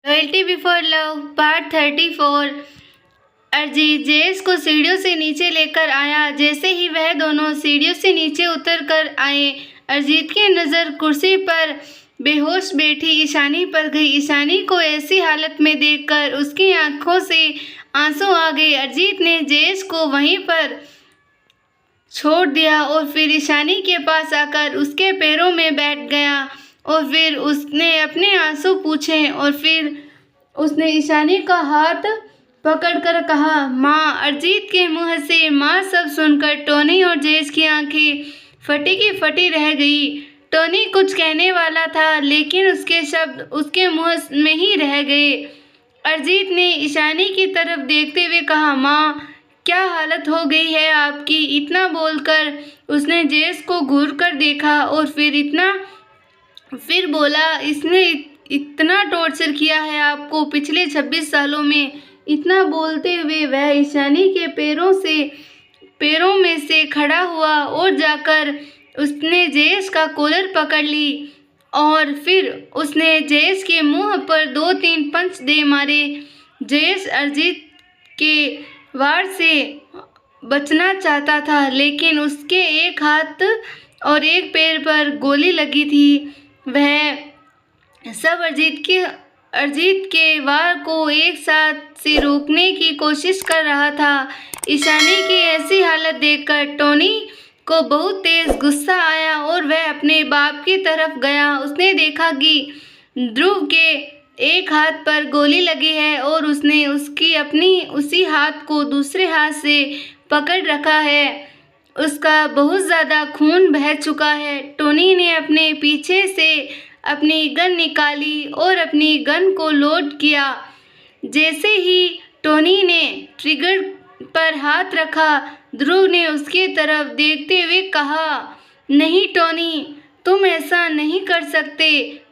Loyalty before love part 34। Arijit Jayesh को सीढ़ियों से नीचे लेकर आया। जैसे ही वह दोनों सीढ़ियों से नीचे उतर कर आए, अरिजीत की नज़र कुर्सी पर बेहोश बैठी ईशानी पर गई। ईशानी को ऐसी हालत में देखकर उसकी आंखों से आंसू आ गए। अरिजीत ने जयेश को वहीं पर छोड़ दिया और फिर ईशानी के पास आकर उसके पैरों में बैठ गया और फिर उसने अपने आंसू पूछे और फिर उसने ईशानी का हाथ पकड़कर कहा, माँ। अरिजीत के मुंह से माँ सब सुनकर टोनी और जयेश की आंखें फटी की फटी रह गई। टोनी कुछ कहने वाला था लेकिन उसके शब्द उसके मुंह में ही रह गए। अरिजीत ने ईशानी की तरफ देखते हुए कहा, माँ क्या हालत हो गई है आपकी। इतना बोलकर उसने जयेश को घूर कर देखा और फिर बोला, इसने इतना टॉर्चर किया है आपको पिछले 26 सालों में। इतना बोलते हुए वह ईशानी के पैरों में से खड़ा हुआ और जाकर उसने जयेश का कॉलर पकड़ ली और फिर उसने जयेश के मुंह पर 2-3 पंच दे मारे। जयेश अरिजीत के वार से बचना चाहता था लेकिन उसके एक हाथ और एक पैर पर गोली लगी थी। वह सब अरिजीत के वार को एक साथ से रोकने की कोशिश कर रहा था। ईशानी की ऐसी हालत देखकर टोनी को बहुत तेज गुस्सा आया और वह अपने बाप की तरफ गया। उसने देखा कि ध्रुव के एक हाथ पर गोली लगी है और उसने उसी हाथ को दूसरे हाथ से पकड़ रखा है। उसका बहुत ज़्यादा खून बह चुका है। टोनी ने अपने पीछे से अपनी गन निकाली और अपनी गन को लोड किया। जैसे ही टोनी ने ट्रिगर पर हाथ रखा, ध्रुव ने उसकी तरफ देखते हुए कहा, नहीं टोनी, तुम ऐसा नहीं कर सकते।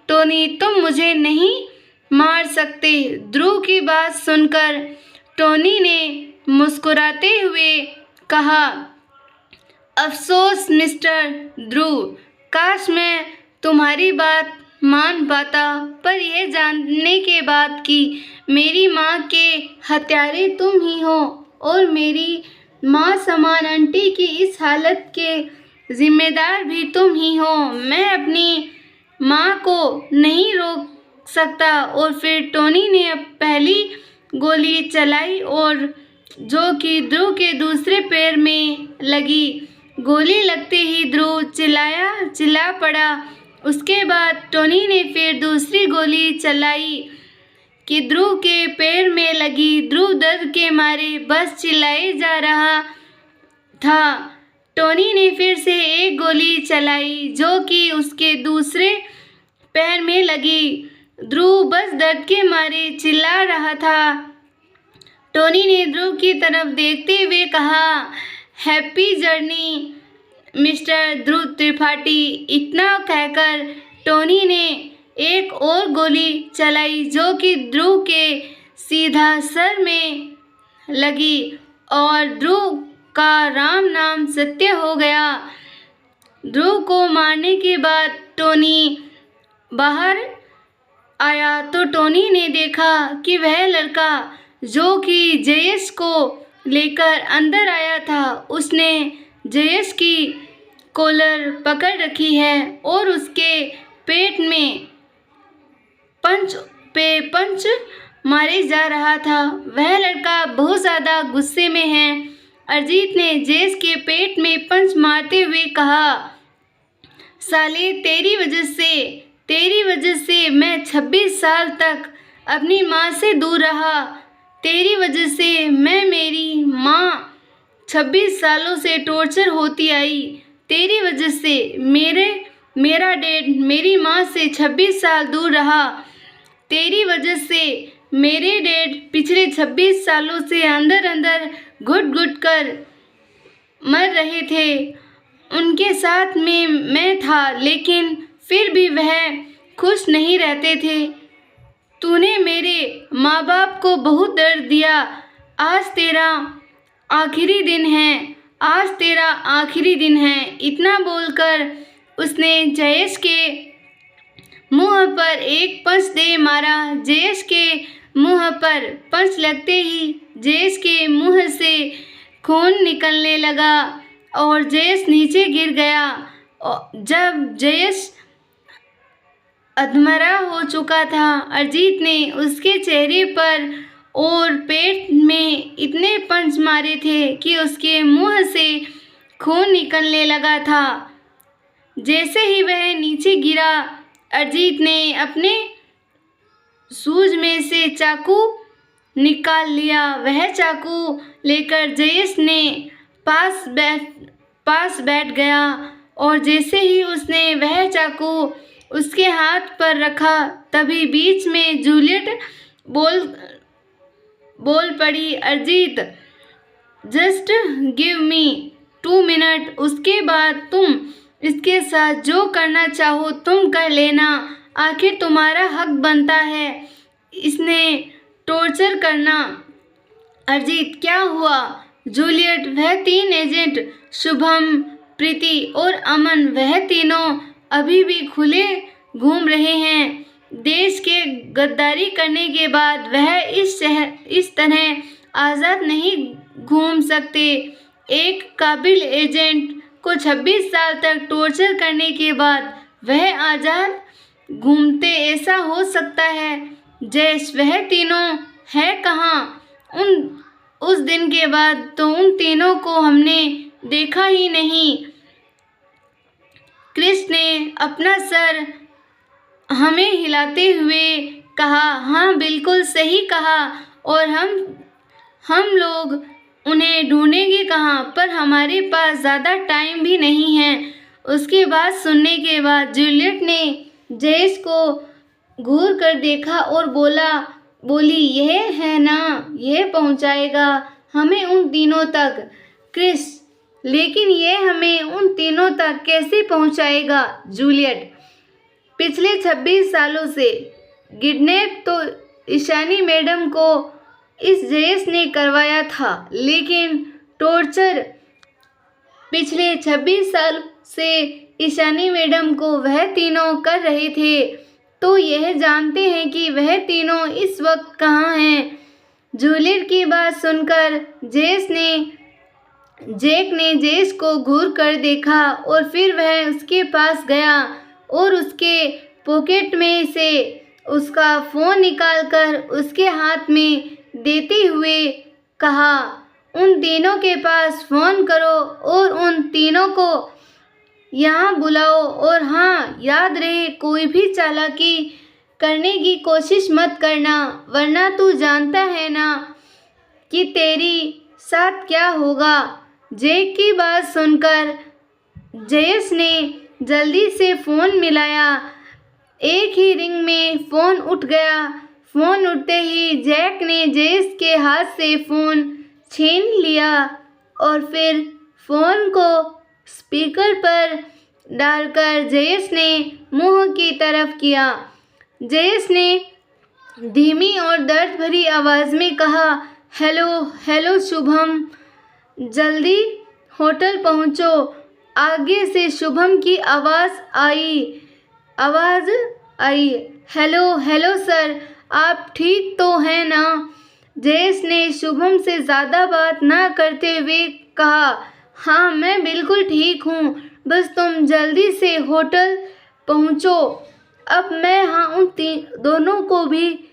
टोनी, तुम मुझे नहीं मार सकते। ध्रुव की बात सुनकर टोनी ने मुस्कुराते हुए कहा, अफसोस मिस्टर ध्रुव, काश मैं तुम्हारी बात मान पाता, पर यह जानने के बाद कि मेरी माँ के हत्यारे तुम ही हो और मेरी माँ समान आंटी की इस हालत के जिम्मेदार भी तुम ही हो, मैं अपनी माँ को नहीं रोक सकता। और फिर टोनी ने पहली गोली चलाई और जो कि ध्रुव के दूसरे पैर में लगी। गोली लगते ही ध्रुव चिल्ला पड़ा। उसके बाद टोनी ने फिर दूसरी गोली चलाई कि ध्रुव के पैर में लगी। ध्रुव दर्द के मारे बस चिल्लाए जा रहा था। टोनी ने फिर से एक गोली चलाई जो कि उसके दूसरे पैर में लगी। ध्रुव बस दर्द के मारे चिल्ला रहा था। टोनी ने ध्रुव की तरफ देखते हुए कहा, हैप्पी जर्नी मिस्टर ध्रुव त्रिपाठी। इतना कहकर टोनी ने एक और गोली चलाई जो कि ध्रुव के सीधा सर में लगी और ध्रुव का राम नाम सत्य हो गया। ध्रुव को मारने के बाद टोनी बाहर आया तो टोनी ने देखा कि वह लड़का जो कि जयेश को लेकर अंदर आया था, उसने जयेश की कॉलर पकड़ रखी है और उसके पेट में पंच मारे जा रहा था। वह लड़का बहुत ज़्यादा गुस्से में है। अरिजीत ने जयेश के पेट में पंच मारते हुए कहा, साले, तेरी वजह से मैं 26 साल तक अपनी माँ से दूर रहा। तेरी वजह से मैं मेरी माँ 26 सालों से टॉर्चर होती आई। तेरी वजह से मेरा डैड मेरी माँ से 26 साल दूर रहा। तेरी वजह से मेरे डैड पिछले 26 सालों से अंदर घुट कर मर रहे थे। उनके साथ में मैं था लेकिन फिर भी वह खुश नहीं रहते थे। तूने मेरे माँ बाप को बहुत दर्द दिया। आज तेरा आखिरी दिन है। इतना बोलकर उसने जयेश के मुंह मुंह पर एक पंच दे मारा। जयेश के मुंह पर पंच लगते ही जयेश के मुंह से खून निकलने लगा और जयेश नीचे गिर गया। जब जयेश अधमरा हो चुका था, अरिजीत ने उसके चेहरे पर और पेट में इतने पंच मारे थे कि उसके मुंह से खून निकलने लगा था। जैसे ही वह नीचे गिरा, अरिजीत ने अपने सूज में से चाकू निकाल लिया। वह चाकू लेकर जयेश ने पास बैठ गया और जैसे ही उसने वह चाकू उसके हाथ पर रखा, तभी बीच में जूलियट बोल पड़ी, Arijit, just give me 2 minute, उसके बाद तुम इसके साथ जो करना चाहो तुम कर लेना। आखिर तुम्हारा हक बनता है इसने टॉर्चर करना। अरिजीत, क्या हुआ? जूलियट, वह 3 एजेंट शुभम, प्रीति और अमन, वह तीनों अभी भी खुले घूम रहे हैं। देश के गद्दारी करने के बाद वह इस तरह आज़ाद नहीं घूम सकते। एक काबिल एजेंट को 26 साल तक टॉर्चर करने के बाद वह आज़ाद घूमते, ऐसा हो सकता है? जयेश, वह तीनों है कहाँ? उस दिन के बाद तो उन तीनों को हमने देखा ही नहीं। क्रिस ने अपना सर हमें हिलाते हुए कहा, हाँ बिल्कुल सही कहा, और हम लोग उन्हें ढूंढेंगे कहाँ, पर हमारे पास ज़्यादा टाइम भी नहीं है। उसकी बात सुनने के बाद जूलियट ने जयेश को घूर कर देखा और बोली, यह है ना, यह पहुंचाएगा हमें उन तीनों तक। क्रिस, लेकिन यह हमें उन तीनों तक कैसे पहुंचाएगा? जूलियट, पिछले 26 सालों से किडनैप तो ईशानी मैडम को इस जयेश ने करवाया था, लेकिन टॉर्चर पिछले 26 साल से ईशानी मैडम को वह तीनों कर रहे थे। तो यह जानते हैं कि वह तीनों इस वक्त कहाँ हैं। जूलियट की बात सुनकर जैक ने जयेश को घूर कर देखा और फिर वह उसके पास गया और उसके पॉकेट में से उसका फ़ोन निकालकर उसके हाथ में देते हुए कहा, उन तीनों के पास फ़ोन करो और उन तीनों को यहाँ बुलाओ, और हाँ याद रहे कोई भी चालाकी करने की कोशिश मत करना, वरना तू जानता है ना कि तेरी साथ क्या होगा। जैक की बात सुनकर जयेश ने जल्दी से फ़ोन मिलाया। एक ही रिंग में फ़ोन उठ गया। फ़ोन उठते ही जैक ने जयेश के हाथ से फ़ोन छीन लिया और फिर फ़ोन को स्पीकर पर डालकर जयेश ने मुंह की तरफ किया। जयेश ने धीमी और दर्द भरी आवाज़ में कहा, हेलो शुभम, जल्दी होटल पहुंचो। आगे से शुभम की आवाज़ आई, हेलो सर, आप ठीक तो हैं ना? जयेश ने शुभम से ज़्यादा बात ना करते हुए कहा, हाँ मैं बिल्कुल ठीक हूँ, बस तुम जल्दी से होटल पहुँचो। अब मैं हाँ उन दोनों को भी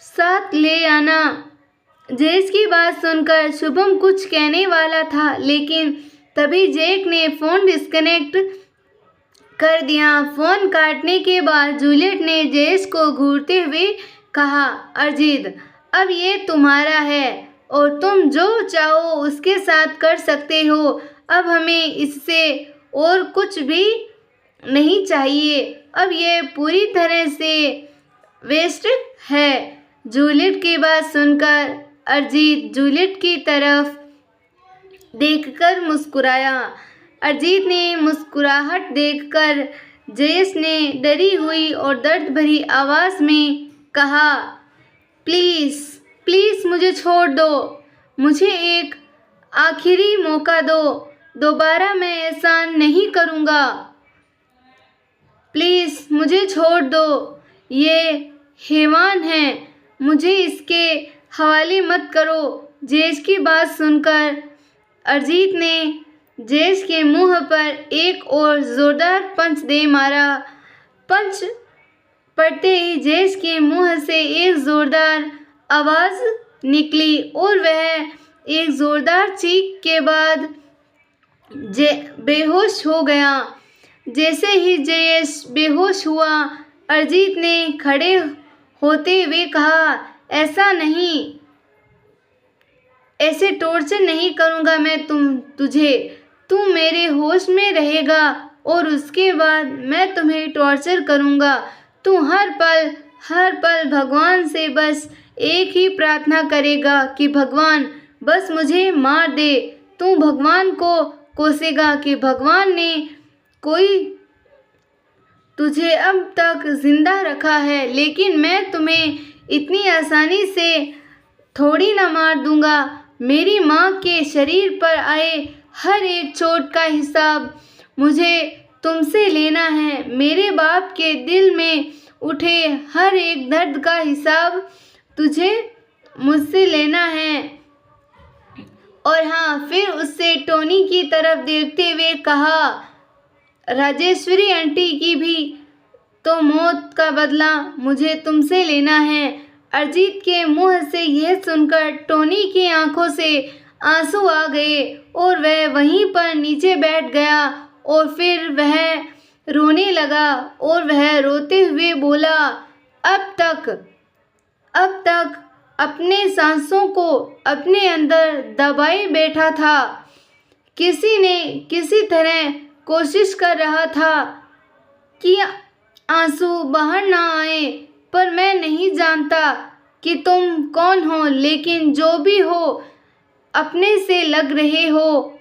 साथ ले आना। जयेश की बात सुनकर शुभम कुछ कहने वाला था, लेकिन तभी जैक ने फ़ोन डिस्कनेक्ट कर दिया। फ़ोन काटने के बाद जूलियट ने जयेश को घूरते हुए कहा, अरिजीत, अब ये तुम्हारा है और तुम जो चाहो उसके साथ कर सकते हो। अब हमें इससे और कुछ भी नहीं चाहिए। अब ये पूरी तरह से वेस्ट है। जूलियट की बात सुनकर अरिजीत जूलियट की तरफ देखकर मुस्कुराया। अरिजीत ने मुस्कुराहट देखकर जयेश ने डरी हुई और दर्द भरी आवाज़ में कहा, प्लीज़ मुझे छोड़ दो, मुझे एक आखिरी मौका दो, दोबारा मैं ऐसा नहीं करूँगा। प्लीज़ मुझे छोड़ दो, ये हैवान है, मुझे इसके हवाले मत करो। जयेश की बात सुनकर अरिजीत ने जयेश के मुंह पर एक और जोरदार पंच दे मारा। पंच पड़ते ही जयेश के मुंह से एक जोरदार आवाज़ निकली और वह एक जोरदार चीख के बाद बेहोश हो गया। जैसे ही जयेश बेहोश हुआ, अरिजीत ने खड़े होते हुए कहा, ऐसा नहीं, ऐसे टॉर्चर नहीं करूँगा मैं तुझे। तू मेरे होश में रहेगा और उसके बाद मैं तुम्हें टॉर्चर करूँगा। तू हर पल भगवान से बस एक ही प्रार्थना करेगा कि भगवान बस मुझे मार दे। तू भगवान को कोसेगा कि भगवान ने कोई तुझे अब तक जिंदा रखा है, लेकिन मैं तुम्हें इतनी आसानी से थोड़ी ना मार दूंगा। मेरी माँ के शरीर पर आए हर एक चोट का हिसाब मुझे तुमसे लेना है। मेरे बाप के दिल में उठे हर एक दर्द का हिसाब तुझे मुझसे लेना है। और हाँ, फिर उससे टोनी की तरफ देखते हुए कहा, राजेश्वरी आंटी की भी तो मौत का बदला मुझे तुमसे लेना है। अरिजीत के मुंह से यह सुनकर टोनी की आंखों से आंसू आ गए और वह वहीं पर नीचे बैठ गया और फिर वह रोने लगा और वह रोते हुए बोला, अब तक अपने सांसों को अपने अंदर दबाए बैठा था। किसी ने किसी तरह कोशिश कर रहा था कि आंसू बाहर ना आए, पर मैं नहीं जानता कि तुम कौन हो, लेकिन जो भी हो, अपने से लग रहे हो।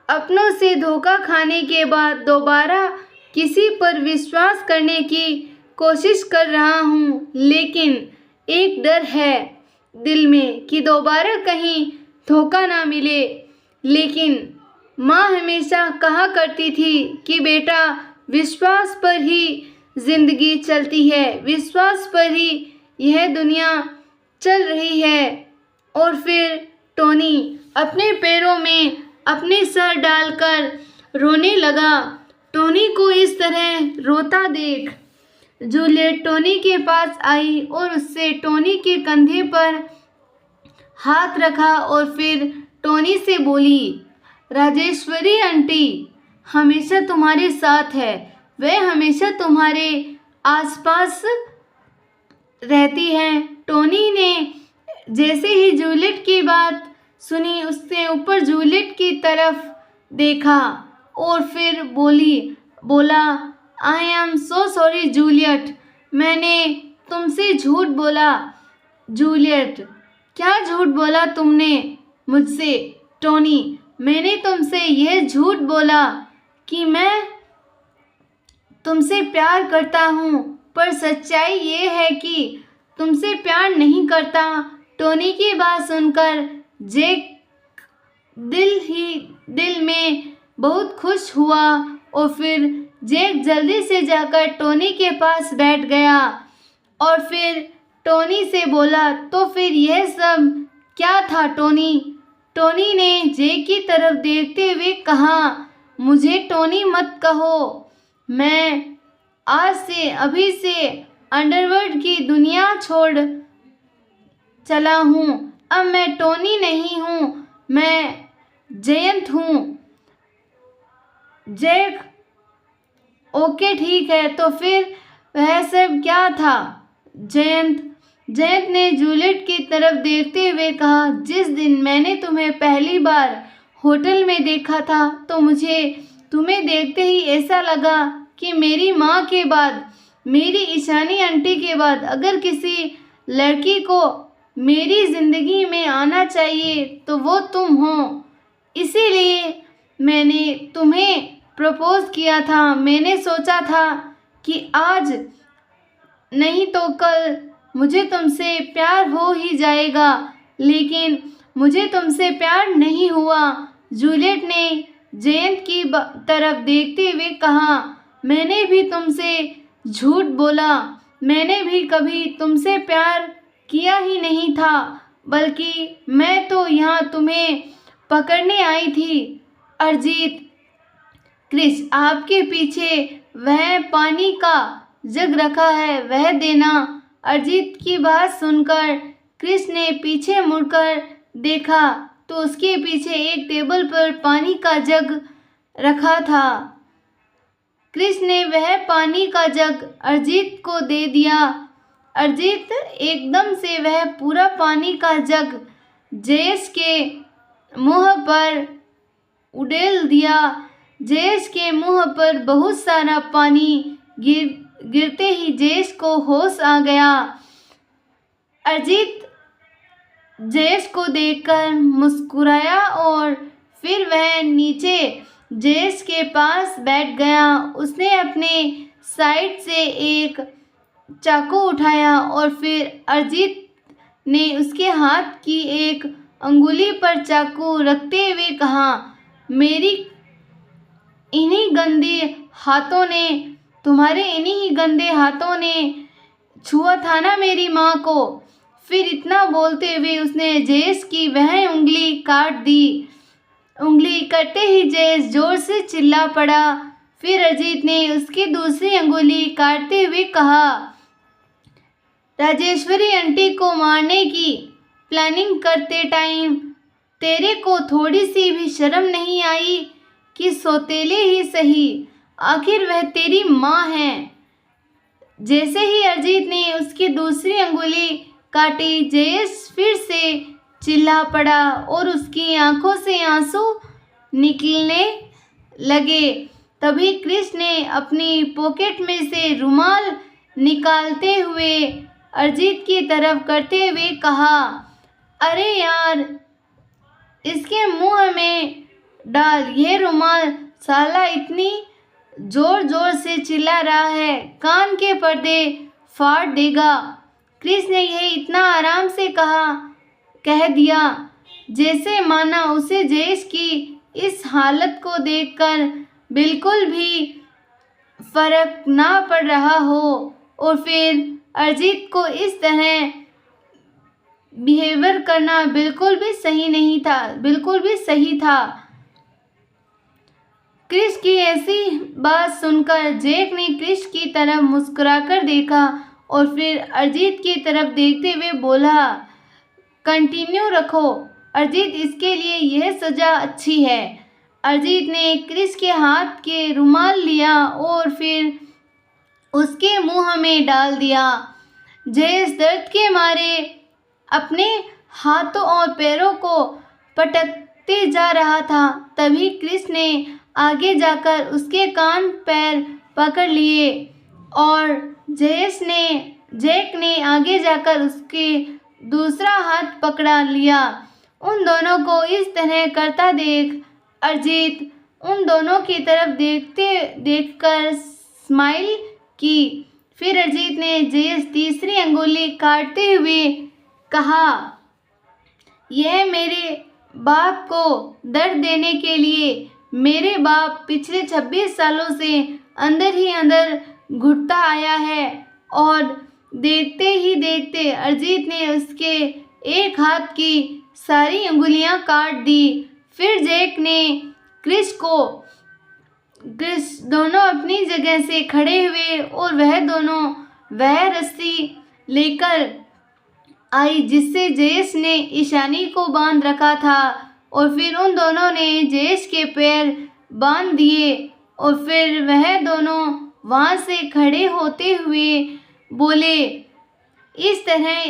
अपनों से धोखा खाने के बाद दोबारा किसी पर विश्वास करने की कोशिश कर रहा हूँ, लेकिन एक डर है दिल में कि दोबारा कहीं धोखा ना मिले। लेकिन माँ हमेशा कहा करती थी कि बेटा, विश्वास पर ही जिंदगी चलती है, विश्वास पर ही यह दुनिया चल रही है। और फिर टोनी अपने पैरों में अपने सर डालकर रोने लगा। टोनी को इस तरह रोता देख जूलियट टोनी के पास आई और उससे टोनी के कंधे पर हाथ रखा और फिर टोनी से बोली, राजेश्वरी आंटी हमेशा तुम्हारे साथ है, वह हमेशा तुम्हारे आसपास रहती हैं। टोनी ने जैसे ही जूलियट की बात सुनी, उससे ऊपर जूलियट की तरफ देखा और फिर बोला, I am so sorry Juliet, मैंने तुमसे झूठ बोला। जूलियट, क्या झूठ बोला तुमने मुझसे? टोनी, मैंने तुमसे यह झूठ बोला कि मैं तुमसे प्यार करता हूँ, पर सच्चाई ये है कि तुमसे प्यार नहीं करता। टोनी की बात सुनकर जैक दिल में बहुत खुश हुआ और फिर जैक जल्दी से जाकर टोनी के पास बैठ गया और फिर टोनी से बोला, तो फिर यह सब क्या था टोनी? टोनी ने जैक की तरफ देखते हुए कहा, मुझे टोनी मत कहो, मैं आज से अभी से अंडरवर्ल्ड की दुनिया छोड़ चला हूँ। अब मैं टोनी नहीं हूँ, मैं जयंत हूँ। जैक, ओके ठीक है, तो फिर वह सब क्या था? जयंत ने जूलियट की तरफ देखते हुए कहा, जिस दिन मैंने तुम्हें पहली बार होटल में देखा था तो मुझे तुम्हें देखते ही ऐसा लगा कि मेरी माँ के बाद, मेरी ईशानी आंटी के बाद अगर किसी लड़की को मेरी ज़िंदगी में आना चाहिए तो वो तुम हो। इसीलिए मैंने तुम्हें प्रपोज किया था। मैंने सोचा था कि आज नहीं तो कल मुझे तुमसे प्यार हो ही जाएगा, लेकिन मुझे तुमसे प्यार नहीं हुआ। जूलियट ने जयंत की तरफ देखते हुए कहा, मैंने भी तुमसे झूठ बोला। मैंने भी कभी तुमसे प्यार किया ही नहीं था, बल्कि मैं तो यहाँ तुम्हें पकड़ने आई थी। अरिजीत, क्रिस, आपके पीछे वह पानी का जग रखा है, वह देना। अरिजीत की बात सुनकर क्रिस ने पीछे मुड़कर देखा तो उसके पीछे एक टेबल पर पानी का जग रखा था। क्रिस ने वह पानी का जग अरिजीत को दे दिया। अरिजीत एकदम से वह पूरा पानी का जग जेस के मुंह पर उड़ेल दिया। जेस के मुंह पर बहुत सारा पानी गिरते ही जेस को होश आ गया। अरिजीत जेस को देखकर मुस्कुराया और फिर वह नीचे जेस के पास बैठ गया। उसने अपने साइड से एक चाकू उठाया और फिर अरिजीत ने उसके हाथ की एक अंगुली पर चाकू रखते हुए कहा, मेरी इन्हीं गंदे हाथों ने तुम्हारे इन्हीं गंदे हाथों ने छुआ था ना मेरी माँ को। फिर इतना बोलते हुए उसने जेस की वह उंगली काट दी। उंगली कटते ही जेस जोर से चिल्ला पड़ा। फिर अरिजीत ने उसकी दूसरी अंगुली काटते हुए कहा, राजेश्वरी आंटी को मारने की प्लानिंग करते टाइम तेरे को थोड़ी सी भी शर्म नहीं आई कि सौतेले ही सही, आखिर वह तेरी माँ है। जैसे ही अरिजीत ने उसकी दूसरी अंगुली काटी, जेस फिर से चिल्ला पड़ा और उसकी आंखों से आंसू निकलने लगे। तभी क्रिस ने अपनी पॉकेट में से रुमाल निकालते हुए अरिजीत की तरफ करते हुए कहा, अरे यार, इसके मुंह में डाल ये रुमाल, साला इतनी जोर जोर से चिल्ला रहा है, कान के पर्दे फाड़ देगा। क्रिस ने यह इतना आराम से कह दिया जैसे माना उसे जेस की इस हालत को देखकर बिल्कुल भी फर्क ना पड़ रहा हो। और फिर अरिजीत को इस तरह बिहेवियर करना बिल्कुल भी सही था। क्रिस की ऐसी बात सुनकर जेक ने क्रिस की तरफ मुस्कुराकर देखा और फिर अरिजीत की तरफ देखते हुए बोला, कंटिन्यू रखो अरिजीत, इसके लिए यह सज़ा अच्छी है। अरिजीत ने क्रिस के हाथ के रुमाल लिया और फिर उसके मुंह में डाल दिया। जेस दर्द के मारे अपने हाथों और पैरों को पटकते जा रहा था। तभी क्रिस ने आगे जाकर उसके कान पैर पकड़ लिए और जैक ने आगे जाकर उसके दूसरा हाथ पकड़ा लिया। उन दोनों को इस तरह करता देख अरिजीत उन दोनों की तरफ देखकर स्माइल की। फिर अरिजीत ने जेस तीसरी अंगुली काटते हुए कहा, यह मेरे बाप को दर्द देने के लिए। मेरे बाप पिछले 26 सालों से अंदर ही अंदर घुटता आया है। और देखते ही देखते अरिजीत ने उसके एक हाथ की सारी अंगुलियां काट दी। फिर जैक ने क्रिस दोनों अपनी जगह से खड़े हुए और वह रस्सी लेकर आई जिससे जेस ने ईशानी को बांध रखा था। और फिर उन दोनों ने जेस के पैर बांध दिए और फिर वह दोनों वहाँ से खड़े होते हुए बोले। इस तरह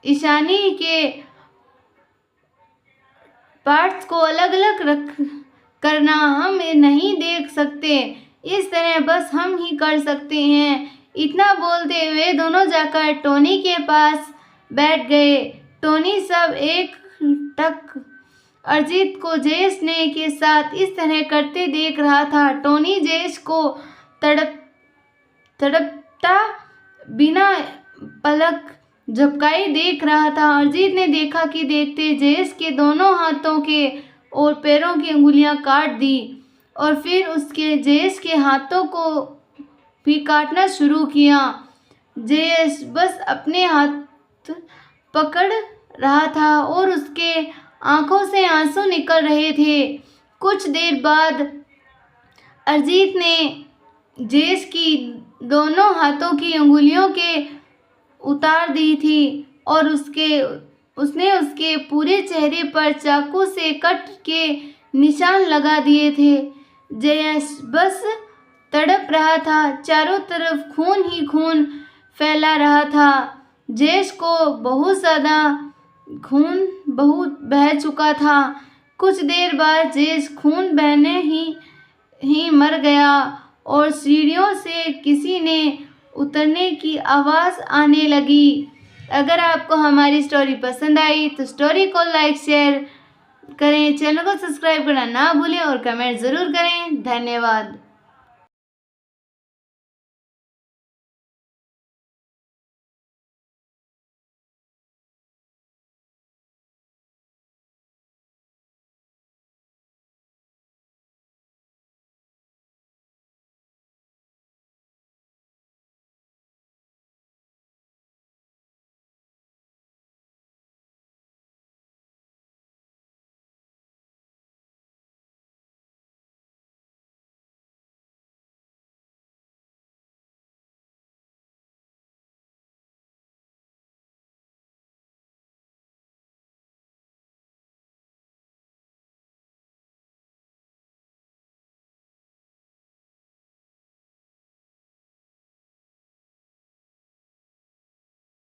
ईशानी के पार्ट्स को अलग अलग करना हम नहीं देख सकते, इस तरह बस हम ही कर सकते हैं। इतना बोलते हुए दोनों जाकर टोनी के पास बैठ गए। टोनी सब एक टक अरिजीत को जेस ने के साथ इस तरह करते देख रहा था। टोनी जेस को तड़पता बिना पलक झपकाए देख रहा था। अरिजीत ने देखा कि देखते जेस के दोनों हाथों के और पैरों की अंगुलियां काट दी। और फिर उसके जेस के हाथों को भी काटना शुरू किया। जेस बस अपने हाथ पकड़ रहा था और उसके आंखों से आंसू निकल रहे थे। कुछ देर बाद अरिजीत ने जेस की दोनों हाथों की उंगलियों के उतार दी थी और उसने उसके पूरे चेहरे पर चाकू से कट के निशान लगा दिए थे। जेस बस तड़प रहा था, चारों तरफ खून ही खून फैला रहा था। जेस को बहुत ज़्यादा खून बहुत बह चुका था। कुछ देर बाद जेस खून बहने ही मर गया और सीढ़ियों से किसी ने उतरने की आवाज़ आने लगी। अगर आपको हमारी स्टोरी पसंद आई तो स्टोरी को लाइक शेयर करें, चैनल को सब्सक्राइब करना ना भूलें और कमेंट ज़रूर करें। धन्यवाद।